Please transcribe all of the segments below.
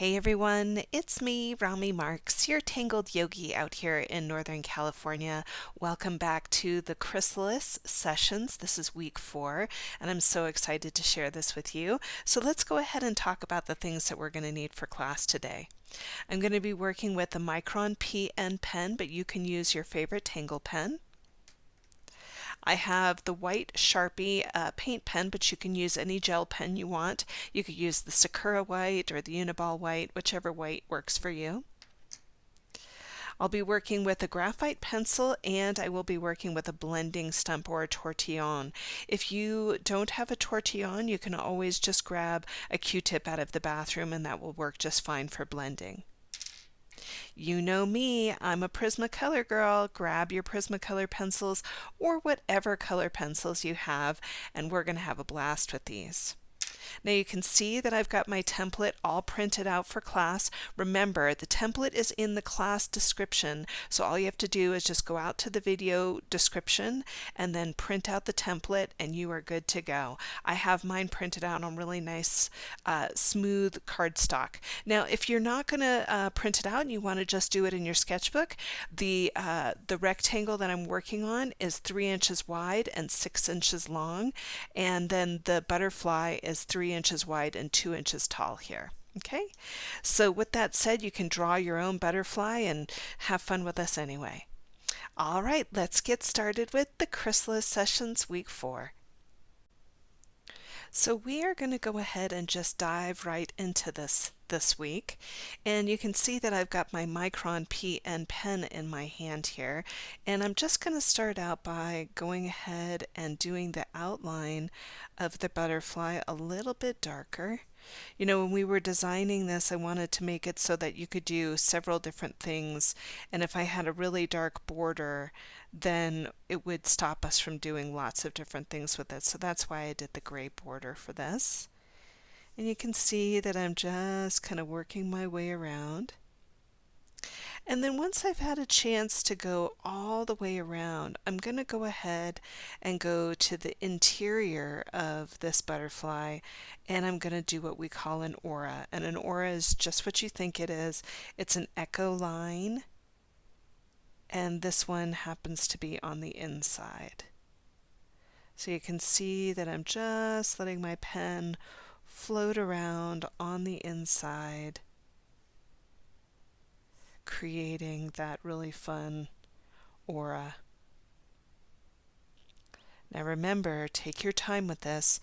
Hey everyone, it's me, Rami Marks, your Tangled Yogi out here in Northern California. Welcome back to the Chrysalis Sessions. This is week 4, and I'm so excited to share this with you. So let's go ahead and talk about the things that we're going to need for class today. I'm going to be working with the Micron PN pen, but you can use your favorite Tangle pen. I have the white Sharpie paint pen, but you can use any gel pen you want. You could use the Sakura white or the Uniball white, whichever white works for you. I'll be working with a graphite pencil and I will be working with a blending stump or a tortillon. If you don't have a tortillon, you can always just grab a Q-tip out of the bathroom and that will work just fine for blending. You know me, I'm a Prismacolor girl. Grab your Prismacolor pencils or whatever color pencils you have, and we're going to have a blast with these. Now you can see that I've got my template all printed out for class. Remember, the template is in the class description, so all you have to do is just go out to the video description and then print out the template and you are good to go. I have mine printed out on really nice smooth cardstock. Now if you're not going to print it out and you want to just do it in your sketchbook, the rectangle that I'm working on is 3 inches wide and 6 inches long, and then the butterfly is 3 inches wide and 2 inches tall here. Okay, so with that said, you can draw your own butterfly and have fun with us anyway. All right, let's get started with the Chrysalis Sessions Week 4. So we are going to go ahead and just dive right into this week, and you can see that I've got my Micron PN pen in my hand here, and I'm just going to start out by going ahead and doing the outline of the butterfly a little bit darker. You know, when we were designing this, I wanted to make it so that you could do several different things, and if I had a really dark border, then it would stop us from doing lots of different things with it. So that's why I did the gray border for this. And you can see that I'm just kind of working my way around. And then once I've had a chance to go all the way around, I'm going to go ahead and go to the interior of this butterfly, and I'm going to do what we call an aura. And an aura is just what you think it is. It's an echo line, and this one happens to be on the inside. So you can see that I'm just letting my pen float around on the inside, creating that really fun aura. Now remember, take your time with this.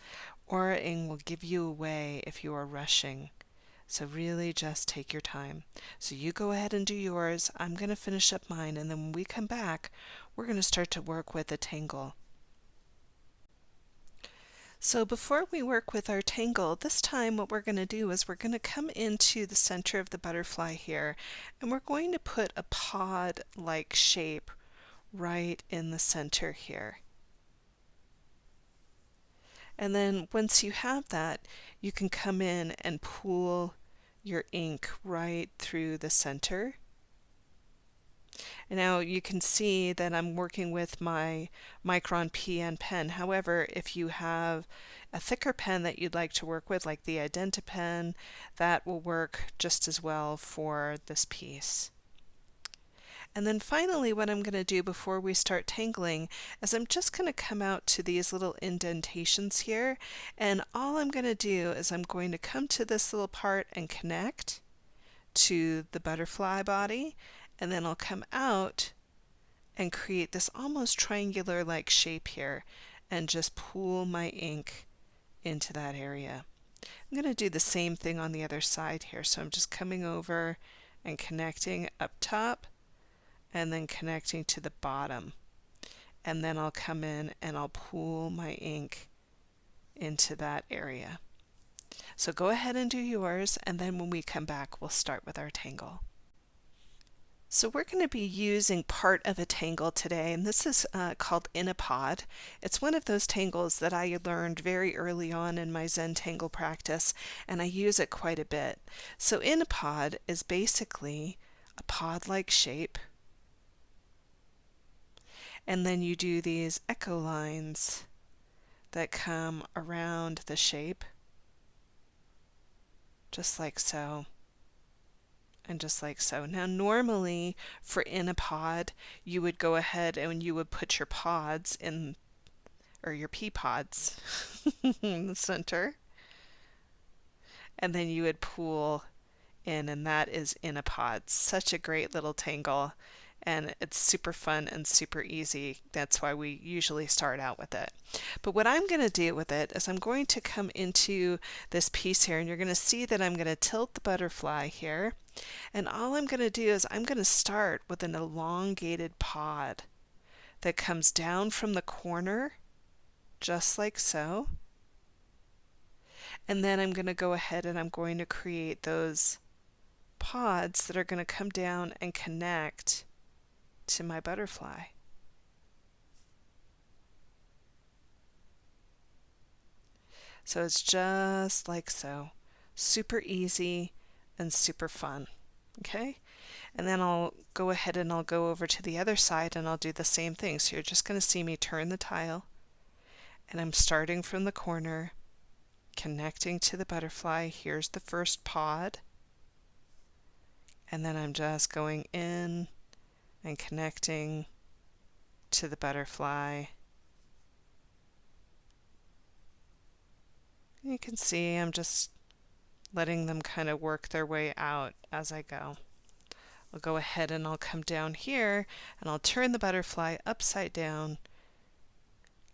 Auraing will give you away if you are rushing. So really just take your time. So you go ahead and do yours. I'm going to finish up mine, and then when we come back, we're going to start to work with a tangle. So before we work with our tangle, this time what we're going to do is we're going to come into the center of the butterfly here, and we're going to put a pod-like shape right in the center here. And then once you have that, you can come in and pool your ink right through the center. And now you can see that I'm working with my Micron PN pen. However, if you have a thicker pen that you'd like to work with, like the Identa pen, that will work just as well for this piece. And then finally, what I'm going to do before we start tangling is I'm just going to come out to these little indentations here, and all I'm going to do is I'm going to come to this little part and connect to the butterfly body, and then I'll come out and create this almost triangular like shape here and just pool my ink into that area. I'm going to do the same thing on the other side here, so I'm just coming over and connecting up top and then connecting to the bottom, and then I'll come in and I'll pool my ink into that area. So go ahead and do yours, and then when we come back we'll start with our tangle. So we're going to be using part of a tangle today, and this is called In a Pod. It's one of those tangles that I learned very early on in my Zen tangle practice, and I use it quite a bit. So In a Pod is basically a pod-like shape, and then you do these echo lines that come around the shape, just like so. And just like so. Now, normally for in a pod, you would go ahead and you would put your pods in, or your pea pods in the center, and then you would pull in, and that is in a pod. Such a great little tangle, and it's super fun and super easy. That's why we usually start out with it. But what I'm going to do with it is I'm going to come into this piece here, and you're going to see that I'm going to tilt the butterfly here. And all I'm going to do is I'm going to start with an elongated pod that comes down from the corner, just like so. And then I'm going to go ahead and I'm going to create those pods that are going to come down and connect to my butterfly. So it's just like so. Super easy and super fun. Okay? And then I'll go ahead and I'll go over to the other side and I'll do the same thing. So you're just going to see me turn the tile, and I'm starting from the corner, connecting to the butterfly. Here's the first pod. And then I'm just going in and connecting to the butterfly. You can see I'm just letting them kind of work their way out as I go. I'll go ahead and I'll come down here and I'll turn the butterfly upside down,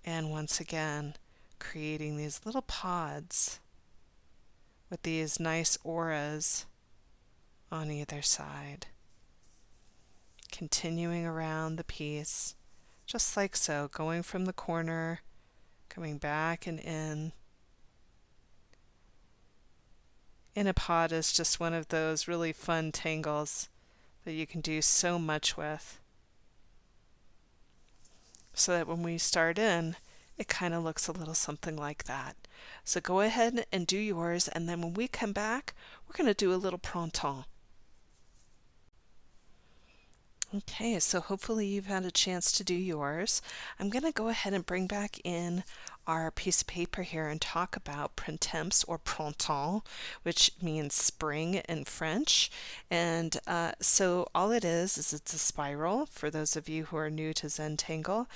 and once again creating these little pods with these nice auras on either side. Continuing around the piece, just like so, going from the corner, coming back and in. In a pod is just one of those really fun tangles that you can do so much with, so that when we start in, it kind of looks a little something like that. So go ahead and do yours, and then when we come back, we're going to do a little printemps. Okay, so hopefully you've had a chance to do yours. I'm going to go ahead and bring back in our piece of paper here and talk about printemps or printemps, which means spring in French. And so all it is it's a spiral for those of you who are new to Zentangle.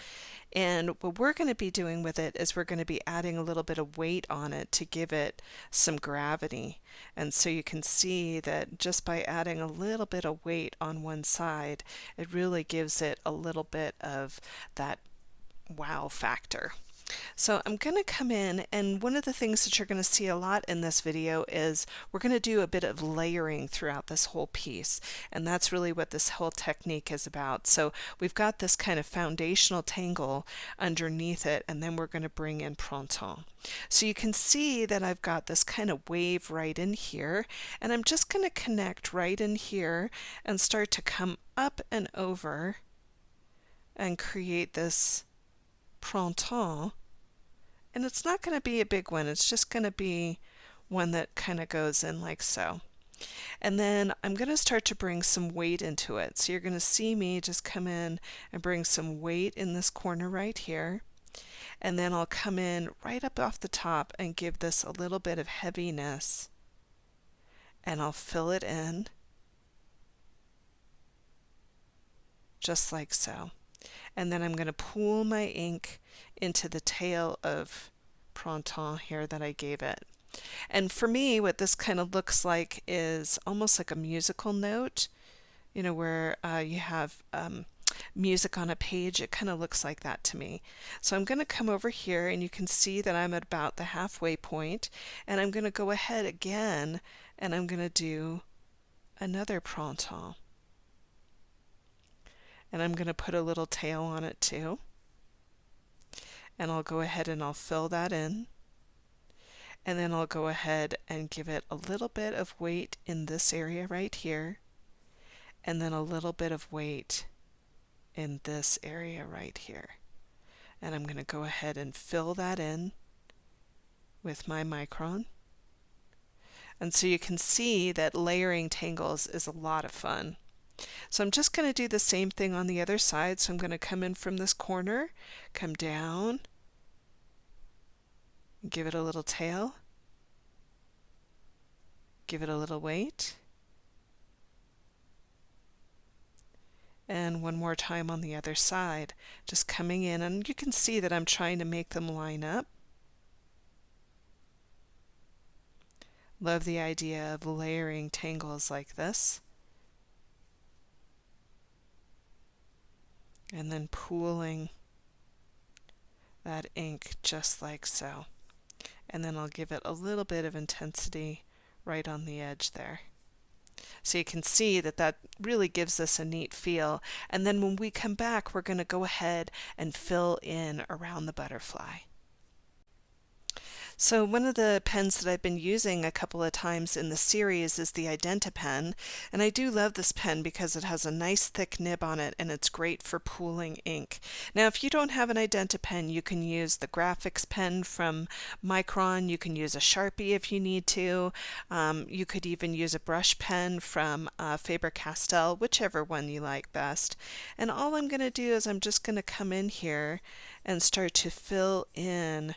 And what we're going to be doing with it is we're going to be adding a little bit of weight on it to give it some gravity. And so you can see that just by adding a little bit of weight on one side, it really gives it a little bit of that wow factor. So I'm going to come in, and one of the things that you're going to see a lot in this video is we're going to do a bit of layering throughout this whole piece, and that's really what this whole technique is about. So we've got this kind of foundational tangle underneath it, and then we're going to bring in printemps. So you can see that I've got this kind of wave right in here, and I'm just going to connect right in here and start to come up and over and create this printemps. And it's not going to be a big one, it's just going to be one that kind of goes in like so. And then I'm going to start to bring some weight into it. So you're going to see me just come in and bring some weight in this corner right here. And then I'll come in right up off the top and give this a little bit of heaviness. And I'll fill it in just like so. And then I'm going to pool my ink into the tail of printemps here that I gave it. And for me, what this kind of looks like is almost like a musical note, you know, where you have music on a page. It kind of looks like that to me. So I'm going to come over here, and you can see that I'm at about the halfway point, and I'm going to go ahead again, and I'm going to do another printemps. And I'm going to put a little tail on it too. And I'll go ahead and I'll fill that in. And then I'll go ahead and give it a little bit of weight in this area right here. And then a little bit of weight in this area right here. And I'm going to go ahead and fill that in with my micron. And so you can see that layering tangles is a lot of fun. So I'm just going to do the same thing on the other side. So I'm going to come in from this corner, come down, give it a little tail, give it a little weight, And one more time on the other side, just coming in, and you can see that I'm trying to make them line up. Love the idea of layering tangles like this. And then pooling that ink just like so. And then I'll give it a little bit of intensity right on the edge there. So you can see that that really gives us a neat feel. And then when we come back, we're going to go ahead and fill in around the butterfly. So one of the pens that I've been using a couple of times in the series is the Identa pen, and I do love this pen because it has a nice thick nib on it and it's great for pooling ink. Now if you don't have an Identa pen, you can use the graphics pen from Micron, you can use a Sharpie if you need to, you could even use a brush pen from Faber-Castell, whichever one you like best. And all I'm going to do is I'm just going to come in here and start to fill in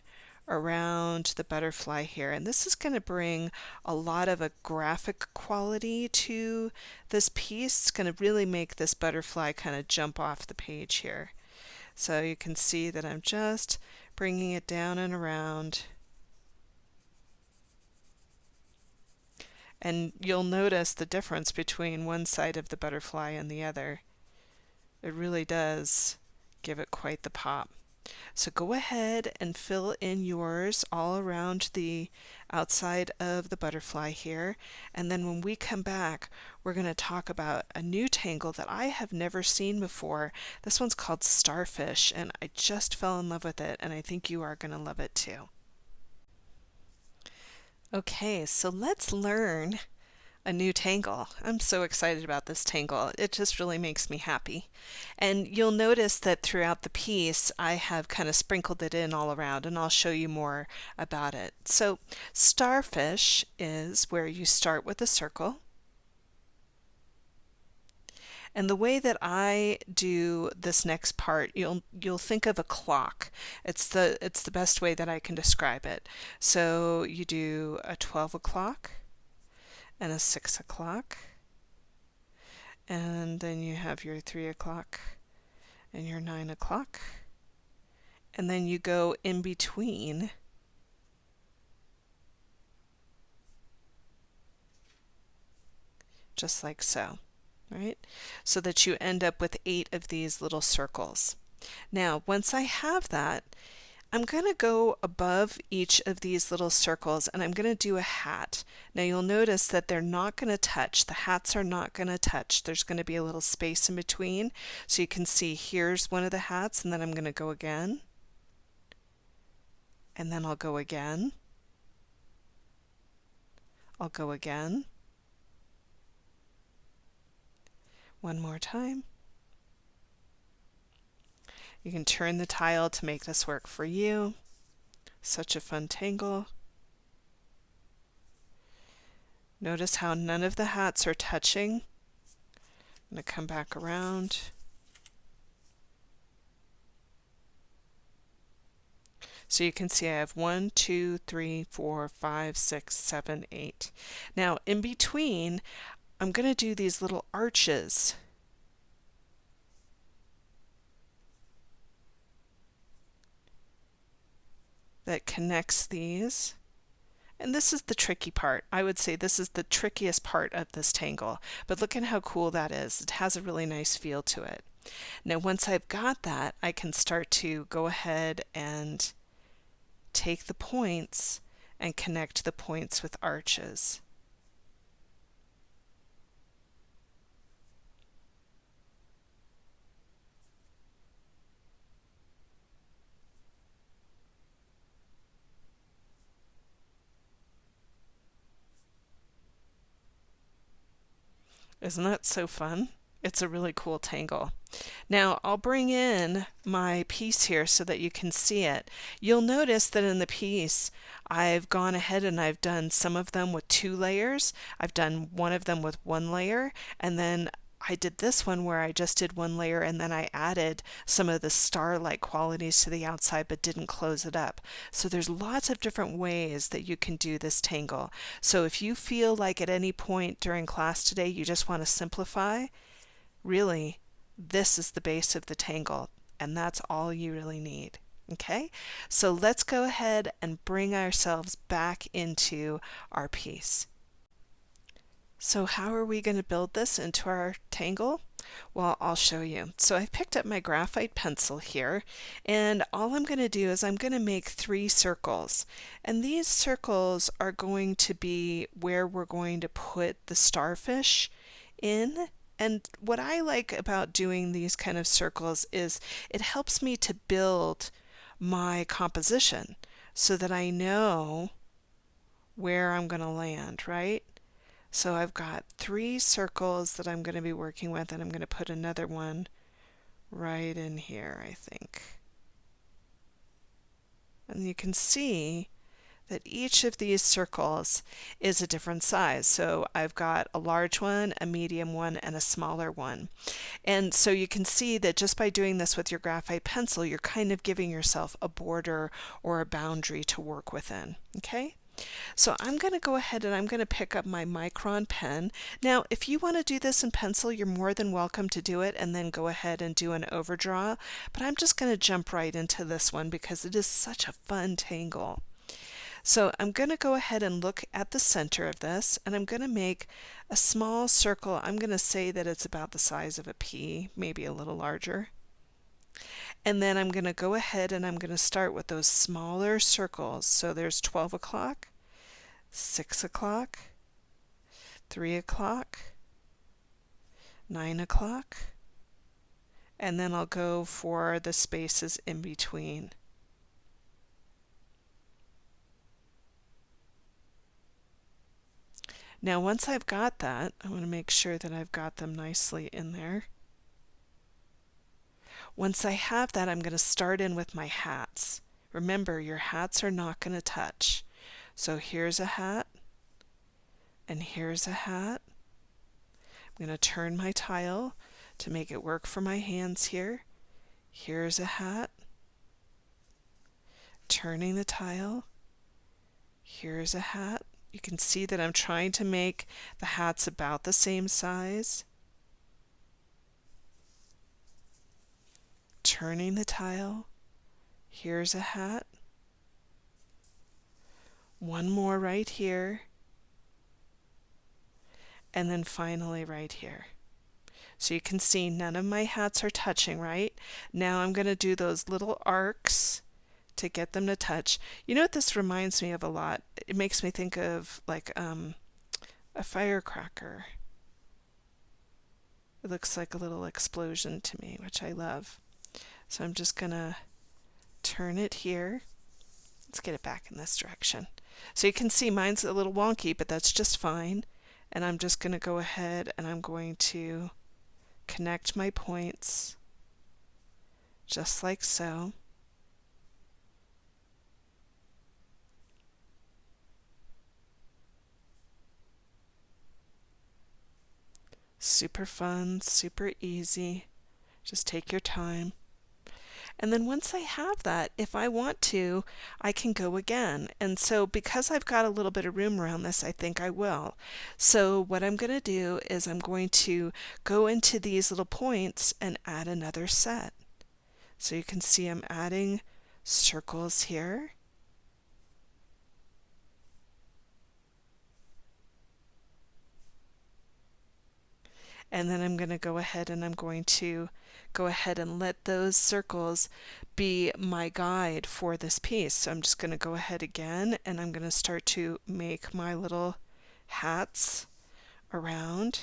around the butterfly here, and this is going to bring a lot of a graphic quality to this piece. It's going to really make this butterfly kind of jump off the page here. So you can see that I'm just bringing it down and around, and you'll notice the difference between one side of the butterfly and the other. It really does give it quite the pop. So go ahead and fill in yours all around the outside of the butterfly here. And then when we come back, we're going to talk about a new tangle that I have never seen before. This one's called Starfish, and I just fell in love with it, and I think you are going to love it too. Okay, so let's learn a new tangle. I'm so excited about this tangle. It just really makes me happy. And you'll notice that throughout the piece I have kind of sprinkled it in all around, and I'll show you more about it. So Starfish is where you start with a circle. And the way that I do this next part, you'll think of a clock. It's the best way that I can describe it. So you do a 12 o'clock, and a 6 o'clock, and then you have your 3 o'clock and your 9 o'clock, and then you go in between just like so, right? So that you end up with 8 of these little circles. Now once I have that, I'm going to go above each of these little circles and I'm going to do a hat. Now you'll notice that they're not going to touch. The hats are not going to touch. There's going to be a little space in between. So you can see here's one of the hats, and then I'm going to go again. And then I'll go again. I'll go again. One more time. You can turn the tile to make this work for you. Such a fun tangle. Notice how none of the hats are touching. I'm going to come back around. So you can see I have 1, 2, 3, 4, 5, 6, 7, 8. Now in between, I'm going to do these little arches. That connects these. And this is the tricky part. I would say this is the trickiest part of this tangle. But look at how cool that is. It has a really nice feel to it. Now once I've got that, I can start to go ahead and take the points and connect the points with arches. Isn't that so fun? It's a really cool tangle. Now I'll bring in my piece here so that you can see it. You'll notice that in the piece I've gone ahead and I've done some of them with 2 layers. I've done one of them with 1 layer, and then I did this one where I just did 1 layer and then I added some of the star-like qualities to the outside but didn't close it up. So there's lots of different ways that you can do this tangle. So if you feel like at any point during class today you just want to simplify, really this is the base of the tangle, and that's all you really need. Okay, so let's go ahead and bring ourselves back into our piece. So how are we going to build this into our tangle? Well, I'll show you. So I've picked up my graphite pencil here, and all I'm going to do is I'm going to make 3 circles. And these circles are going to be where we're going to put the starfish in. And what I like about doing these kind of circles is it helps me to build my composition so that I know where I'm going to land, right? So I've got 3 circles that I'm going to be working with, and I'm going to put another one right in here, I think. And you can see that each of these circles is a different size. So I've got a large one, a medium one, and a smaller one. And so you can see that just by doing this with your graphite pencil, you're kind of giving yourself a border or a boundary to work within. Okay? So I'm going to go ahead and I'm going to pick up my Micron pen. Now, if you want to do this in pencil, you're more than welcome to do it and then go ahead and do an overdraw. But I'm just going to jump right into this one because it is such a fun tangle. So I'm going to go ahead and look at the center of this, and I'm going to make a small circle. I'm going to say that it's about the size of a pea, maybe a little larger. And then I'm going to go ahead and I'm going to start with those smaller circles. So there's 12 o'clock, 6 o'clock, 3 o'clock, 9 o'clock, and then I'll go for the spaces in between. Now once I've got that, I want to make sure that I've got them nicely in there. Once I have that, I'm going to start in with my hats. Remember, your hats are not going to touch. So here's a hat, and here's a hat. I'm going to turn my tile to make it work for my hands here. Here's a hat. Turning the tile. Here's a hat. You can see that I'm trying to make the hats about the same size. Turning the tile. Here's a hat. One more right here. And then finally right here. So you can see none of my hats are touching, right? Now I'm going to do those little arcs to get them to touch. You know what this reminds me of a lot? It makes me think of like a firecracker. It looks like a little explosion to me, which I love. So I'm just going to turn it here. Let's get it back in this direction. So you can see mine's a little wonky, but that's just fine. And I'm just going to go ahead and I'm going to connect my points just like so. Super fun, super easy. Just take your time. And then once I have that, if I want to, I can go again. And so because I've got a little bit of room around this, I think I will. So what I'm going to do is I'm going to go into these little points and add another set. So you can see I'm adding circles here. And then I'm going to go ahead and I'm going to go ahead and let those circles be my guide for this piece. So I'm just going to go ahead again and I'm going to start to make my little hats around.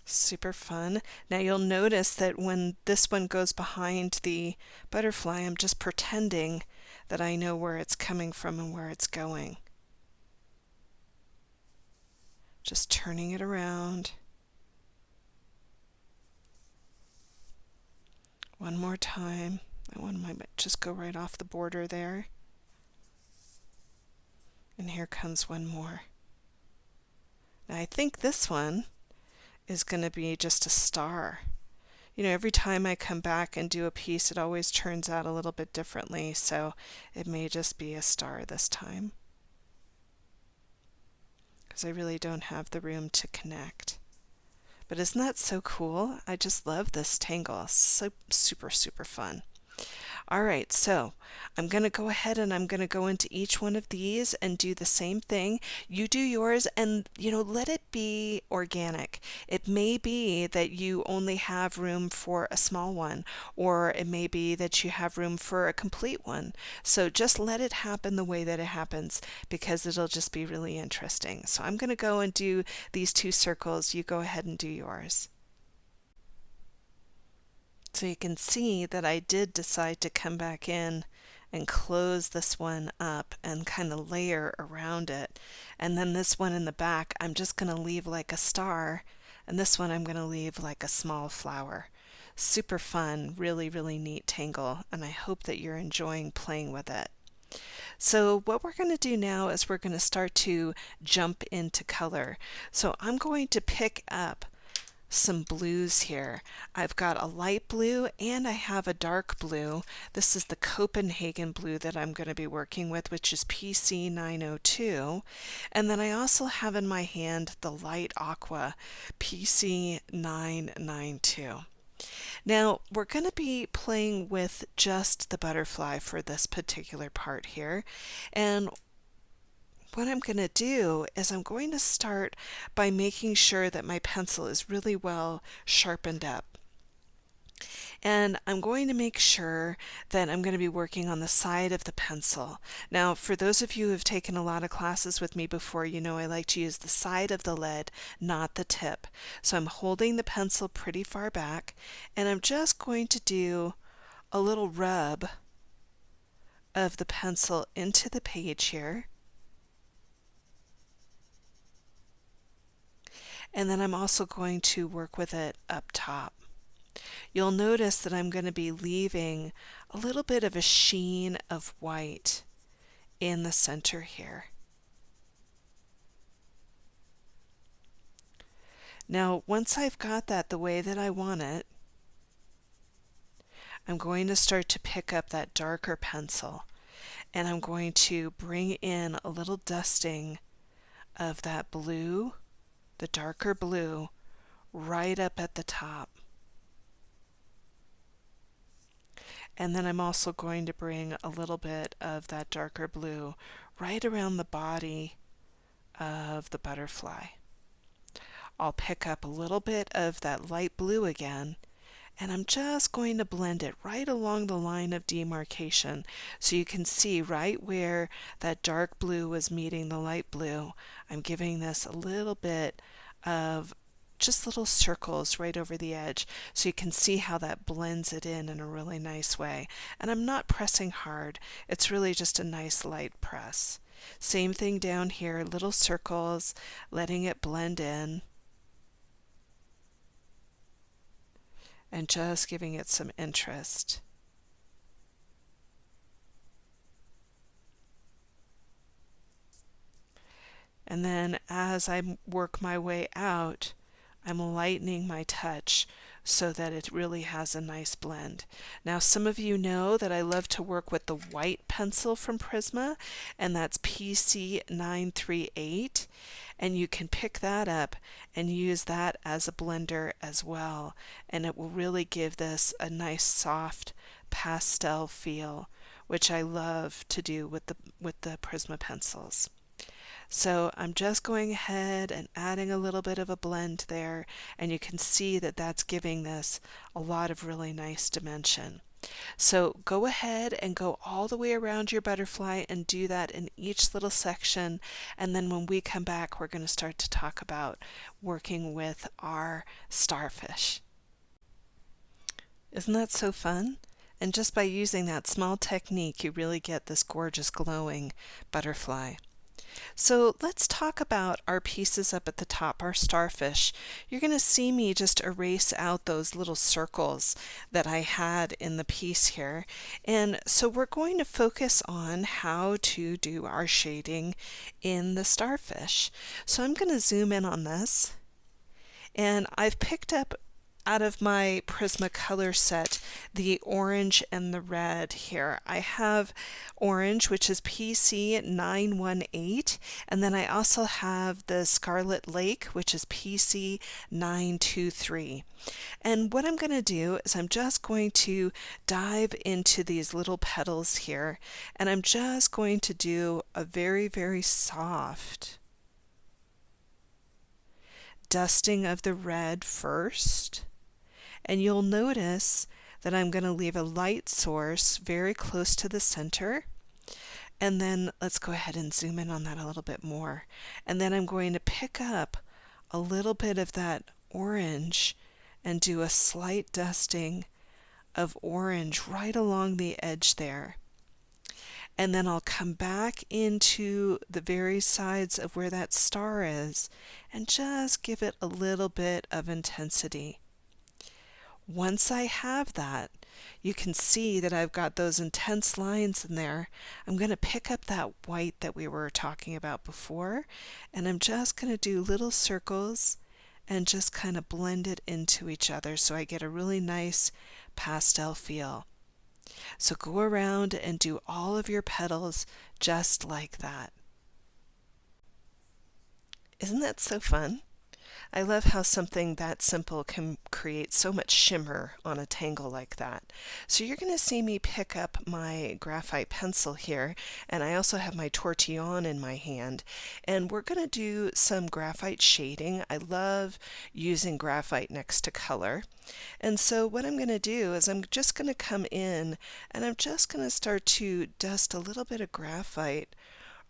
Super fun. Now you'll notice that when this one goes behind the butterfly, I'm just pretending that I know where it's coming from and where it's going. Just turning it around. One more time. That one might just go right off the border there. And here comes one more. Now I think this one is going to be just a star. every time I come back and do a piece, it always turns out a little bit differently, so it may just be a star this time, because I really don't have the room to connect. But isn't that so cool? I just love this tangle. So super, super fun. All right, so I'm going to go ahead and I'm going to go into each one of these and do the same thing. You do yours and, let it be organic. It may be that you only have room for a small one, or it may be that you have room for a complete one. So just let it happen the way that it happens, because it'll just be really interesting. So I'm going to go and do these 2 circles. You go ahead and do yours. So you can see that I did decide to come back in and close this one up and kind of layer around it. And then this one in the back, I'm just going to leave like a star, and this one I'm going to leave like a small flower. Super fun, really, really neat tangle, and I hope that you're enjoying playing with it. So what we're going to do now is we're going to start to jump into color. So I'm going to pick up some blues here. I've got a light blue and I have a dark blue. This is the Copenhagen blue that I'm going to be working with, which is PC 902. And then I also have in my hand the light aqua, PC 992. Now we're going to be playing with just the butterfly for this particular part here, and what I'm going to do is I'm going to start by making sure that my pencil is really well sharpened up. And I'm going to make sure that I'm going to be working on the side of the pencil. Now, for those of you who have taken a lot of classes with me before, I like to use the side of the lead, not the tip. So I'm holding the pencil pretty far back, and I'm just going to do a little rub of the pencil into the page here. And then I'm also going to work with it up top. You'll notice that I'm going to be leaving a little bit of a sheen of white in the center here. Now, once I've got that the way that I want it, I'm going to start to pick up that darker pencil, and I'm going to bring in a little dusting of that blue, the darker blue, right up at the top. And then I'm also going to bring a little bit of that darker blue right around the body of the butterfly. I'll pick up a little bit of that light blue again, and I'm just going to blend it right along the line of demarcation, so you can see right where that dark blue was meeting the light blue. I'm giving this a little bit of just little circles right over the edge, so you can see how that blends it in a really nice way. And I'm not pressing hard, it's really just a nice light press. Same thing down here, little circles, letting it blend in, and just giving it some interest. And then as I work my way out, I'm lightening my touch so that it really has a nice blend. Now, some of you know that I love to work with the white pencil from Prisma, and that's PC 938, and you can pick that up and use that as a blender as well, and it will really give this a nice soft pastel feel, which I love to do with the Prisma pencils. So I'm just going ahead and adding a little bit of a blend there, and you can see that that's giving this a lot of really nice dimension. So go ahead and go all the way around your butterfly and do that in each little section, and then when we come back, we're going to start to talk about working with our starfish. Isn't that so fun? And just by using that small technique, you really get this gorgeous glowing butterfly. So let's talk about our pieces up at the top, our starfish. You're going to see me just erase out those little circles that I had in the piece here. And so we're going to focus on how to do our shading in the starfish. So I'm going to zoom in on this, and I've picked up out of my Prismacolor set the orange and the red here. I have orange, which is PC918, and then I also have the Scarlet Lake, which is PC923. And what I'm going to do is I'm just going to dive into these little petals here, and I'm just going to do a very, very soft dusting of the red first. And you'll notice that I'm going to leave a light source very close to the center. And then let's go ahead and zoom in on that a little bit more. And then I'm going to pick up a little bit of that orange and do a slight dusting of orange right along the edge there. And then I'll come back into the very sides of where that star is and just give it a little bit of intensity. Once I have that, you can see that I've got those intense lines in there. I'm going to pick up that white that we were talking about before, and I'm just going to do little circles and just kind of blend it into each other so I get a really nice pastel feel. So go around and do all of your petals just like that. Isn't that so fun? I love how something that simple can create so much shimmer on a tangle like that. So you're going to see me pick up my graphite pencil here, and I also have my tortillon in my hand, and we're going to do some graphite shading. I love using graphite next to color. And so what I'm going to do is I'm just going to come in and I'm just going to start to dust a little bit of graphite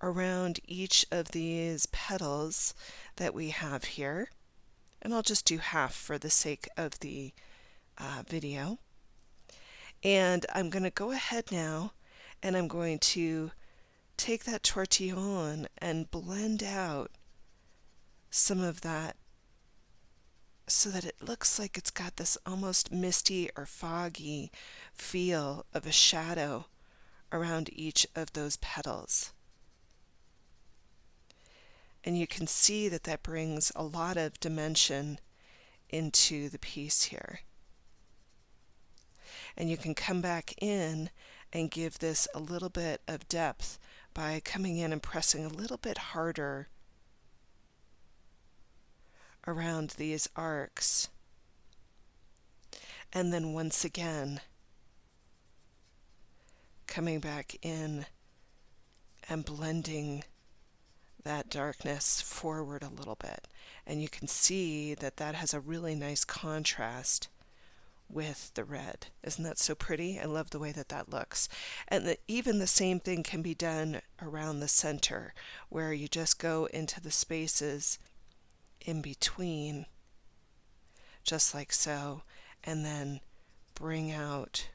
around each of these petals that we have here. And I'll just do half for the sake of the video. And I'm going to go ahead now and I'm going to take that tortillon and blend out some of that so that it looks like it's got this almost misty or foggy feel of a shadow around each of those petals. And you can see that that brings a lot of dimension into the piece here. And you can come back in and give this a little bit of depth by coming in and pressing a little bit harder around these arcs. And then once again, coming back in and blending that darkness forward a little bit. And you can see that that has a really nice contrast with the red. Isn't that so pretty? I love the way that that looks. And even the same thing can be done around the center, where you just go into the spaces in between, just like so, and then bring out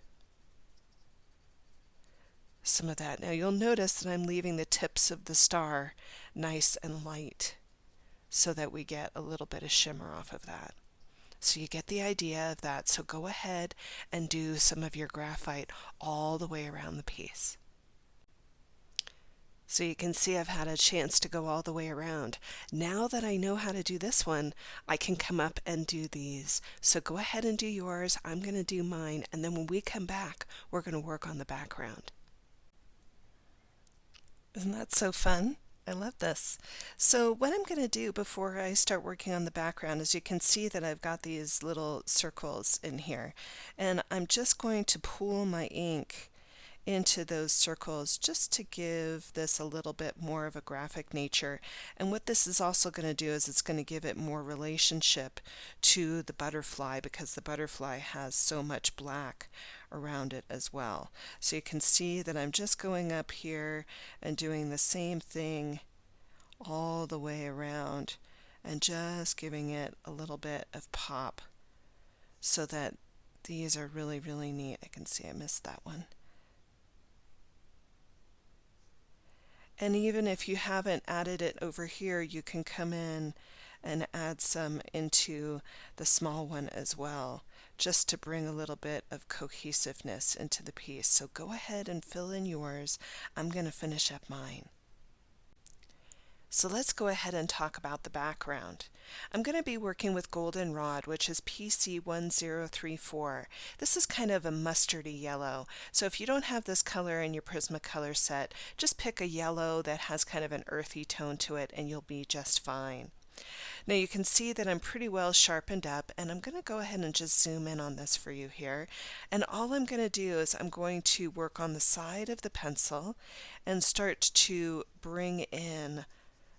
some of that. Now you'll notice that I'm leaving the tips of the star nice and light so that we get a little bit of shimmer off of that. So you get the idea of that. So go ahead and do some of your graphite all the way around the piece. So you can see I've had a chance to go all the way around. Now that I know how to do this one, I can come up and do these. So go ahead and do yours. I'm going to do mine. And then when we come back, we're going to work on the background. Isn't that so fun? I love this. So what I'm going to do before I start working on the background is you can see that I've got these little circles in here. And I'm just going to pool my ink into those circles just to give this a little bit more of a graphic nature. And what this is also going to do is it's going to give it more relationship to the butterfly, because the butterfly has so much black around it as well. So you can see that I'm just going up here and doing the same thing all the way around and just giving it a little bit of pop so that these are really, really neat. I can see I missed that one. And even if you haven't added it over here, you can come in and add some into the small one as well, just to bring a little bit of cohesiveness into the piece. So go ahead and fill in yours. I'm going to finish up mine. So let's go ahead and talk about the background. I'm going to be working with goldenrod, which is PC1034. This is kind of a mustardy yellow. So if you don't have this color in your Prismacolor set, just pick a yellow that has kind of an earthy tone to it and you'll be just fine. Now you can see that I'm pretty well sharpened up, and I'm going to go ahead and just zoom in on this for you here. And all I'm going to do is I'm going to work on the side of the pencil and start to bring in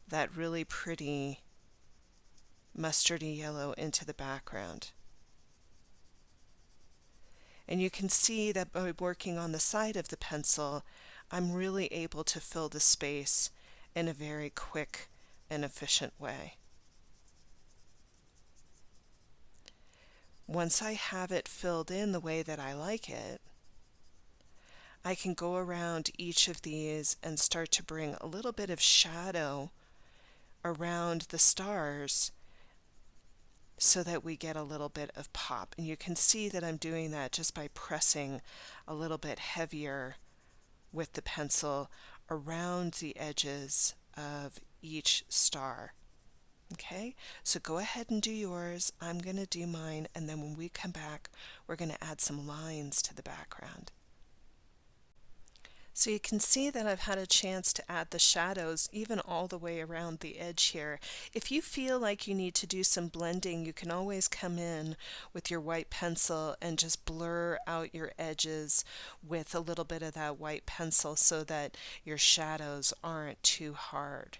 that really pretty mustardy yellow into the background. And you can see that by working on the side of the pencil, I'm really able to fill the space in a very quick and efficient way. Once I have it filled in the way that I like it, I can go around each of these and start to bring a little bit of shadow around the stars so that we get a little bit of pop. And you can see that I'm doing that just by pressing a little bit heavier with the pencil around the edges of each star. Okay, so go ahead and do yours. I'm going to do mine, and then when we come back, we're going to add some lines to the background. So you can see that I've had a chance to add the shadows even all the way around the edge here. If you feel like you need to do some blending, you can always come in with your white pencil and just blur out your edges with a little bit of that white pencil so that your shadows aren't too hard.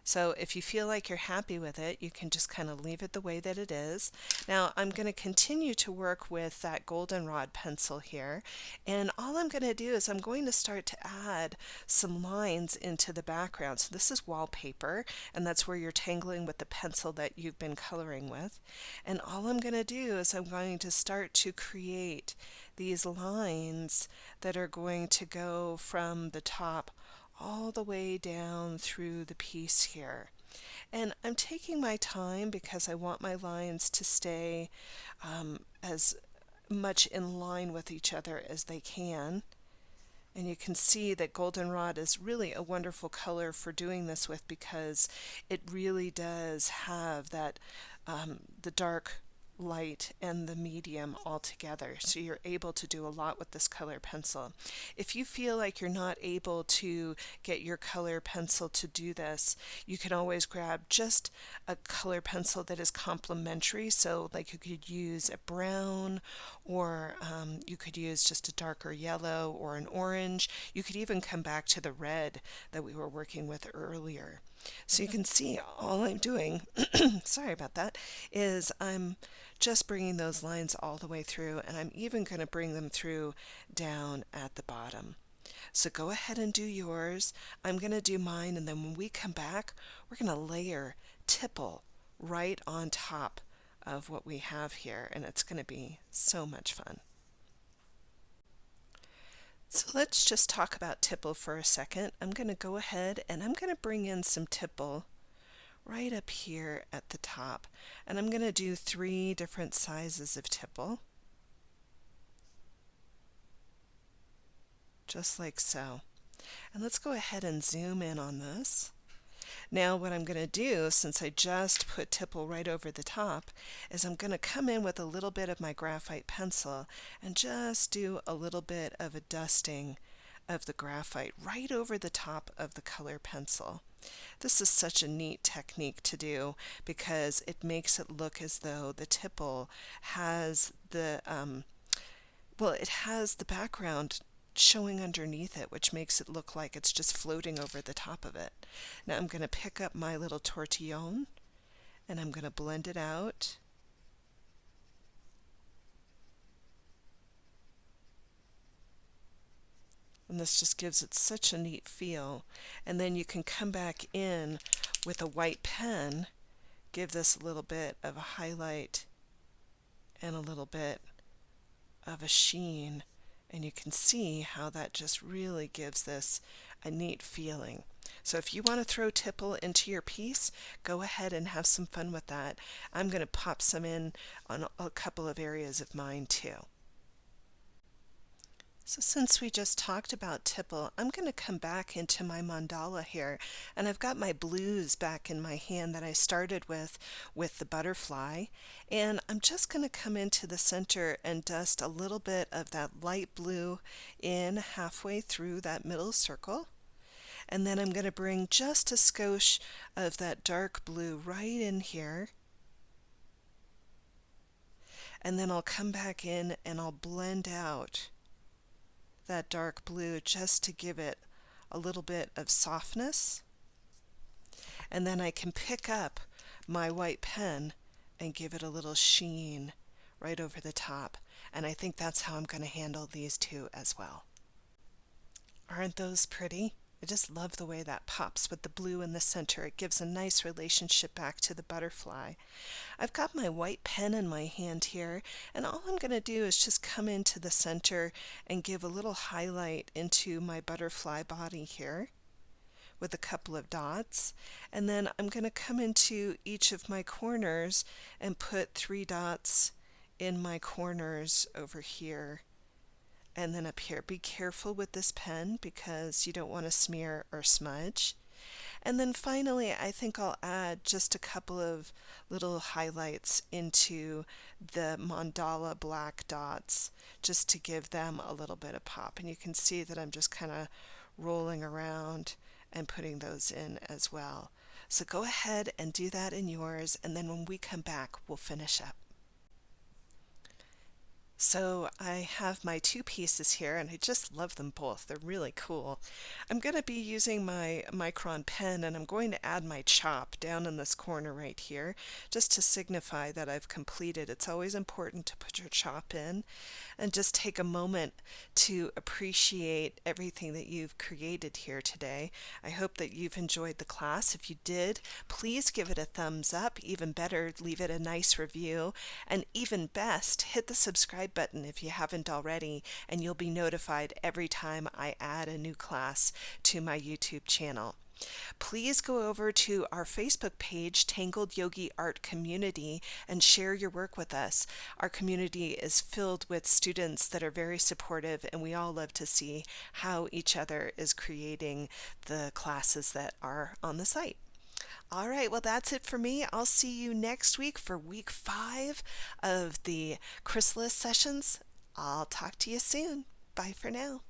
So if you feel like you're happy with it, you can just kind of leave it the way that it is. Now I'm going to continue to work with that goldenrod pencil here, and all I'm going to do is I'm going to start to add some lines into the background. So this is wallpaper, and that's where you're tangling with the pencil that you've been coloring with. And all I'm going to do is I'm going to start to create these lines that are going to go from the top all the way down through the piece here. And I'm taking my time because I want my lines to stay as much in line with each other as they can. And you can see that goldenrod is really a wonderful color for doing this with because it really does have that the dark light and the medium all together, so you're able to do a lot with this color pencil. If you feel like you're not able to get your color pencil to do this, you can always grab just a color pencil that is complementary, so like you could use a brown, or you could use just a darker yellow or an orange. You could even come back to the red that we were working with earlier. So you can see all I'm doing, sorry about that, is I'm just bringing those lines all the way through, and I'm even going to bring them through down at the bottom. So go ahead and do yours. I'm going to do mine, and then when we come back, we're going to layer tipple right on top of what we have here, and it's going to be so much fun. So let's just talk about tipple for a second. I'm going to go ahead and I'm going to bring in some tipple right up here at the top. And I'm going to do 3 different sizes of tipple, just like so. And let's go ahead and zoom in on this. Now what I'm going to do, since I just put tipple right over the top, is I'm going to come in with a little bit of my graphite pencil and just do a little bit of a dusting of the graphite right over the top of the color pencil. This is such a neat technique to do because it makes it look as though the tipple has the it has the background showing underneath it, which makes it look like it's just floating over the top of it. Now I'm going to pick up my little tortillon and I'm going to blend it out. And this just gives it such a neat feel. And then you can come back in with a white pen, give this a little bit of a highlight and a little bit of a sheen, and you can see how that just really gives this a neat feeling. So if you want to throw tipple into your piece, go ahead and have some fun with that. I'm going to pop some in on a couple of areas of mine too. So since we just talked about tipple, I'm going to come back into my mandala here, and I've got my blues back in my hand that I started with the butterfly, and I'm just going to come into the center and dust a little bit of that light blue in halfway through that middle circle. And then I'm going to bring just a skosh of that dark blue right in here. And then I'll come back in and I'll blend out that dark blue just to give it a little bit of softness. And then I can pick up my white pen and give it a little sheen right over the top. And I think that's how I'm going to handle these two as well. Aren't those pretty? I just love the way that pops with the blue in the center. It gives a nice relationship back to the butterfly. I've got my white pen in my hand here, and all I'm going to do is just come into the center and give a little highlight into my butterfly body here with a couple of dots. And then I'm going to come into each of my corners and put 3 dots in my corners over here and then up here. Be careful with this pen because you don't want to smear or smudge. And then finally, I think I'll add just a couple of little highlights into the mandala black dots just to give them a little bit of pop. And you can see that I'm just kind of rolling around and putting those in as well. So go ahead and do that in yours, and then when we come back, we'll finish up. So I have my 2 pieces here, and I just love them both. They're really cool. I'm going to be using my Micron pen, and I'm going to add my chop down in this corner right here, just to signify that I've completed. It's always important to put your chop in and just take a moment to appreciate everything that you've created here today. I hope that you've enjoyed the class. If you did, please give it a thumbs up. Even better, leave it a nice review. And even best, hit the subscribe button if you haven't already, and you'll be notified every time I add a new class to my YouTube channel. Please go over to our Facebook page, Tangled Yogi Art Community, and share your work with us. Our community is filled with students that are very supportive, and we all love to see how each other is creating the classes that are on the site. All right, well, that's it for me. I'll see you next week for week 5 of the Chrysalis Sessions. I'll talk to you soon. Bye for now.